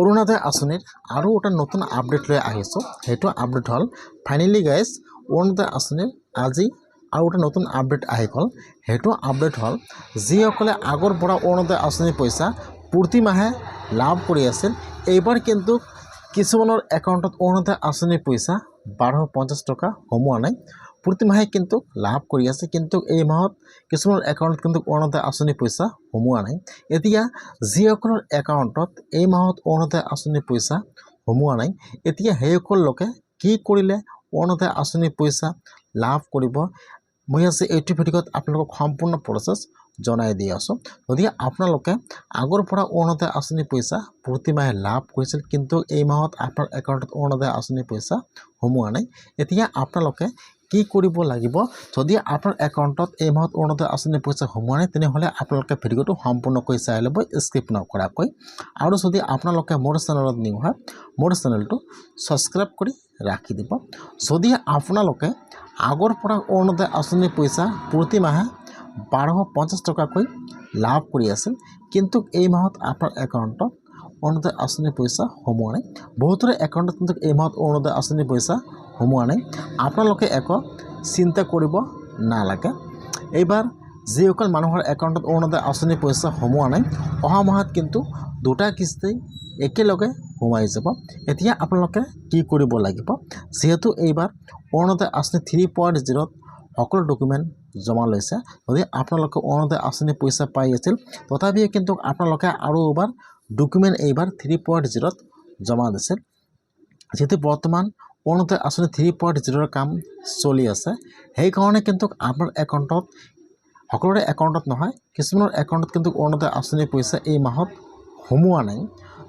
অৰুণোদয় আঁচনিৰ আৰু এটা নতুন আপডেট লৈ আহিছোঁ। সেইটো আপডেট হ'ল ফাইনেলি গাইজ অৰুণোদয় আঁচনিৰ আজি আৰু এটা নতুন আপডেট আহি গ'ল। সেইটো আপডেট হ'ল যিসকলে আগৰ পৰা অৰুণোদয় আঁচনিৰ পইচা প্ৰতি মাহে লাভ কৰি আছিল, এইবাৰ কিন্তু কিছুমানৰ একাউণ্টত অৰুণোদয় আঁচনিৰ পইচা 1250 টকা সোমোৱা নাই। প্ৰতি মাহে কিন্তু লাভ কৰি আছে, কিন্তু এই মাহত কিছুমানৰ একাউণ্টত কিন্তু অৰুণোদয় আঁচনিৰ পইচা সোমোৱা নাই। এতিয়া যিসকলৰ একাউণ্টত এই মাহত অৰুণোদয় আঁচনিৰ পইচা সোমোৱা নাই, এতিয়া সেইসকল লোকে কি কৰিলে অৰুণোদয় আঁচনিৰ পইচা লাভ কৰিব, মই আজি এইটো ভিডিঅ'ত আপোনালোকক সম্পূৰ্ণ প্ৰচেছ জনাই দি আছোঁ। যদি আপোনালোকে আগৰ পৰা অৰুণোদয় আঁচনিৰ পইচা প্ৰতি মাহে লাভ কৰিছিল, কিন্তু এই মাহত আপোনাৰ একাউণ্টত অৰুণোদয় আঁচনিৰ পইচা সোমোৱা নাই, এতিয়া আপোনালোকে কি কৰিব লাগিব? যদি আপোনাৰ একাউণ্টত এই মাহত অৰুণোদয় আঁচনিৰ পইচা সোমোৱা নাই, তেনেহ'লে আপোনালোকে ভিডিঅ'টো সম্পূৰ্ণকৈ চাই ল'ব, স্কিপ নকৰাকৈ। আৰু যদি আপোনালোকে মোৰ চেনেলত নিউ হয়, মোৰ চেনেলটো ছাবস্ক্ৰাইব কৰি ৰাখি দিব। যদি আপোনালোকে আগৰ পৰা অৰুণোদয় আঁচনিৰ পইচা প্ৰতি মাহে 1250 টকাকৈ লাভ কৰি আছিল, কিন্তু এই মাহত আপোনাৰ একাউণ্টত অৰুণোদয় আঁচনিৰ পইচা সোমোৱা নাই, বহুতৰে একাউণ্টত কিন্তু এই মাহত অৰুণোদয় আঁচনিৰ পইচা সোমোৱা নাই, আপোনালোকে একো চিন্তা কৰিব নালাগে। এইবাৰ যিসকল মানুহৰ একাউণ্টত অৰুণোদয় আঁচনিৰ পইচা সোমোৱা নাই, অহা মাহত কিন্তু দুটা কিস্তি একেলগে সোমাই যাব। এতিয়া আপোনালোকে কি কৰিব লাগিব? যিহেতু এইবাৰ অৰুণোদয় আঁচনি 3.0ত সকলো ডকুমেণ্ট জমা লৈছে, যদি আপোনালোকে অৰুণোদয় আঁচনিৰ পইচা পাই আছিল, তথাপিও কিন্তু আপোনালোকে আৰু এবাৰ ডকুমেণ্ট এইবাৰ 3.0ত জমা দিছিল। যিহেতু বৰ্তমান অৰুণোদয় আঁচনি 3.0ৰ কাম চলি আছে, সেইকাৰণে কিন্তু আপোনাৰ একাউণ্টত, সকলোৰে একাউণ্টত নহয়, কিছুমানৰ একাউণ্টত কিন্তু অৰুণোদয় আঁচনিৰ পইচা এই মাহত সোমোৱা নাই।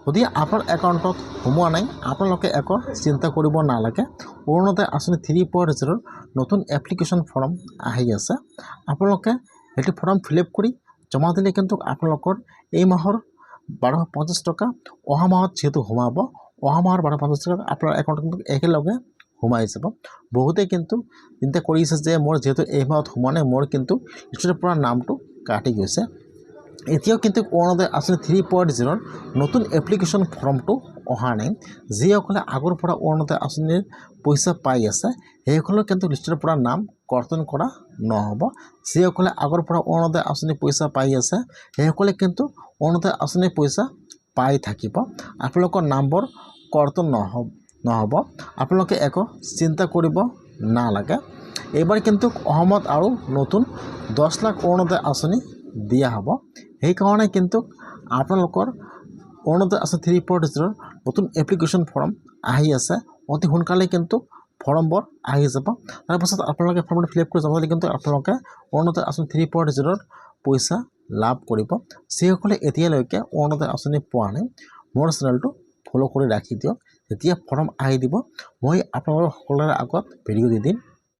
যদি আপোনাৰ একাউণ্টত সোমোৱা নাই, আপোনালোকে একো চিন্তা কৰিব নালাগে। অৰুণোদয় আঁচনি 3.0ৰ নতুন এপ্লিকেশ্যন ফৰ্ম আহি আছে, আপোনালোকে সেইটো ফৰ্ম ফিল আপ কৰি জমা দিলে কিন্তু আপোনালোকৰ এই মাহৰ 1250 টকা অহা মাহত যিহেতু সোমাব, অহা মাহৰ 1250 টকা আপোনাৰ একাউণ্টত কিন্তু একেলগে সোমাই যাব। বহুতে কিন্তু চিন্তা কৰিছে যে মোৰ যিহেতু এই মাহত সোমোৱা নাই, মোৰ কিন্তু লিষ্টৰ পৰা নামটো কাটি গৈছে। এতিয়াও কিন্তু অৰুণোদয় আঁচনি 3.0ৰ নতুন এপ্লিকেশ্যন ফৰ্মটো অহা নাই। যিসকলে আগৰ পৰা অৰুণোদয় আঁচনিৰ পইচা পাই আছে, সেইসকলৰ কিন্তু লিষ্টৰ পৰা নাম কৰ্তন কৰা নহ'ব। যিসকলে আগৰ পৰা অৰুণোদয় আঁচনিৰ পইচা পাই আছে, সেইসকলে কিন্তু অৰুণোদয় আঁচনিৰ পইচা পাই থাকিব, আপোনালোকৰ নামবোৰ কৰ্তন নহ'ব। আপোনালোকে একো চিন্তা কৰিব নালাগে। এইবাৰ কিন্তু অসমত আৰু নতুন 10 লাখ অৰুণোদয় আঁচনি দিয়া হ'ব, সেইকাৰণে কিন্তু আপোনালোকৰ অৰুণোদয় আঁচনি 3.0ৰ নতুন এপ্লিকেশ্যন ফৰ্ম আহি আছে, অতি সোনকালে কিন্তু ফৰ্মবোৰ আহি যাব। তাৰপাছত আপোনালোকে ফৰ্মটো ফিল আপ কৰি জমা দিলে কিন্তু আপোনালোকে অৰুণোদয় আঁচনি 3.0ৰ পইচা লাভ কৰিব। যিসকলে এতিয়ালৈকে অৰুণোদয় আঁচনি পোৱা নাই, মোৰ চেনেলটো ফ'ল' কৰি ৰাখি দিয়ক। যেতিয়া ফৰ্ম আহি দিব, মই আপোনালোকৰ সকলোৰে আগত ভিডিঅ' দি দিম।